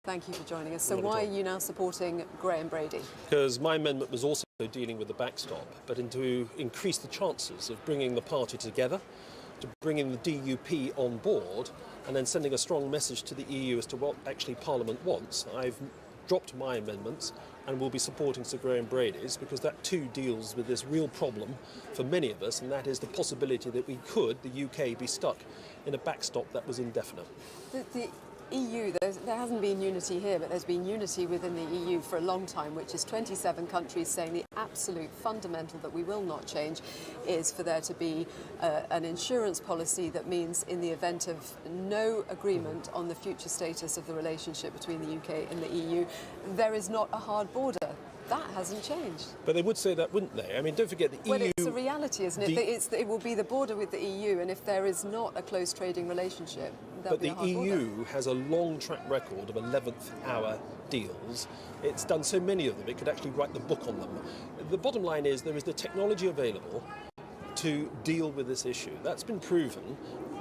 Thank you for joining us. So why are you now supporting Graham Brady? Because my amendment was also dealing with the backstop, but to increase the chances of bringing the party together, to bringing the DUP on board, and then sending a strong message to the EU as to what actually Parliament wants. I've dropped my amendments and will be supporting Sir Graham Brady's, because that too deals with this real problem for many of us, and that is the possibility that we could, the UK, be stuck in a backstop that was indefinite. The EU, there hasn't been unity here, but there's been unity within the EU for a long time, which is 27 countries saying the absolute fundamental that we will not change is for there to be an insurance policy that means in the event of no agreement on the future status of the relationship between the UK and the EU, there is not a hard border. That hasn't changed. But they would say that, wouldn't they? I mean, don't forget the EU... Well, it's a reality, isn't it? It will be the border with the EU, and if there is not a close trading relationship, there'll be a hard border. But the EU has a long track record of 11th hour deals. It's done so many of them, it could actually write the book on them. The bottom line is there is the technology available to deal with this issue. That's been proven.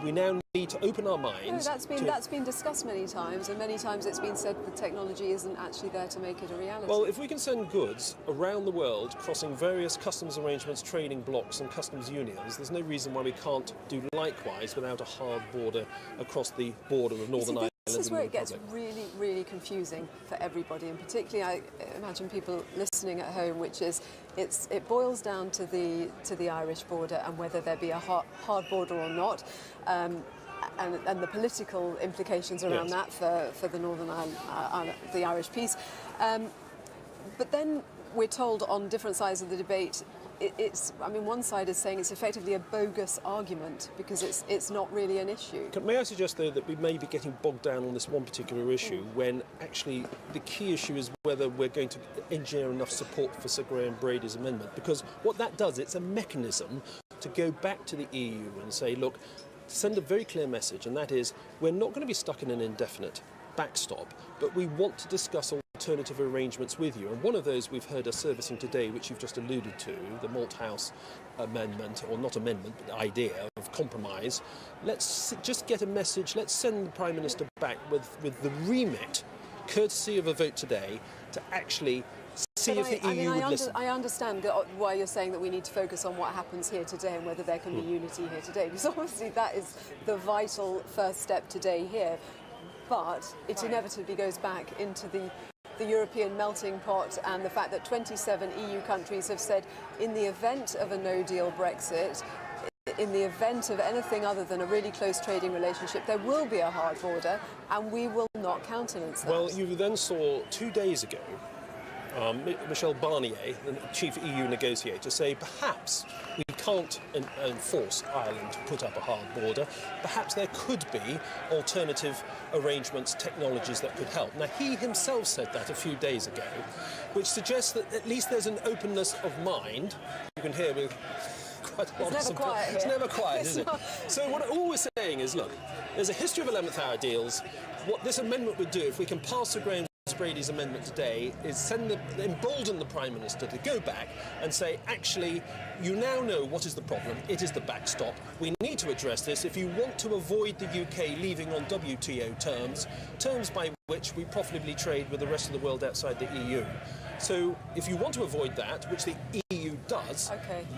We now need to open our minds. No, that's been discussed many times, and many times it's been said the technology isn't actually there to make it a reality. Well, if we can send goods around the world, crossing various customs arrangements, trading blocks and customs unions, there's no reason why we can't do likewise without a hard border across the border of Northern Ireland. This is where it gets really, really confusing for everybody, and particularly I imagine people listening at home, which is it boils down to the Irish border and whether there be a hard border or not, and the political implications around that for the Northern Ireland, the Irish piece. But then we're told on different sides of the debate, I mean, one side is saying it's effectively a bogus argument because it's not really an issue. May I suggest, though, that we may be getting bogged down on this one particular issue when actually the key issue is whether we're going to engineer enough support for Sir Graham Brady's amendment, because what that does, it's a mechanism to go back to the EU and say, look, send a very clear message, and that is we're not going to be stuck in an indefinite backstop, but we want to discuss alternative arrangements with you. And one of those we've heard us servicing today, which you've just alluded to, the Malthouse amendment, or not amendment, but the idea of compromise. Let's just get a message, let's send the Prime Minister back with the remit, courtesy of a vote today, to actually see if the EU would listen. I understand why you're saying that we need to focus on what happens here today and whether there can be unity here today, because obviously that is the vital first step today here. But it inevitably goes back into the European melting pot, and the fact that 27 EU countries have said in the event of a no-deal Brexit, in the event of anything other than a really close trading relationship, there will be a hard border, and we will not countenance that. Well, you then saw 2 days ago Michel Barnier, the chief EU negotiator, say perhaps we can't force Ireland to put up a hard border. Perhaps there could be alternative arrangements, technologies that could help. Now, he himself said that a few days ago, which suggests that at least there's an openness of mind. You can hear with quite a lot of support. It's never quiet, is it? So what all we're saying is, look, there's a history of 11th hour deals. What this amendment would do, if we can pass Sir Graham Brady's amendment today, is embolden the Prime Minister to go back and say, actually, you now know what is the problem. It is the backstop. We need to address this if you want to avoid the UK leaving on WTO terms by which we profitably trade with the rest of the world outside the EU. So if you want to avoid that, which the EU does,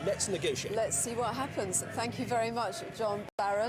let's negotiate. Let's see what happens. Thank you very much, John Barron.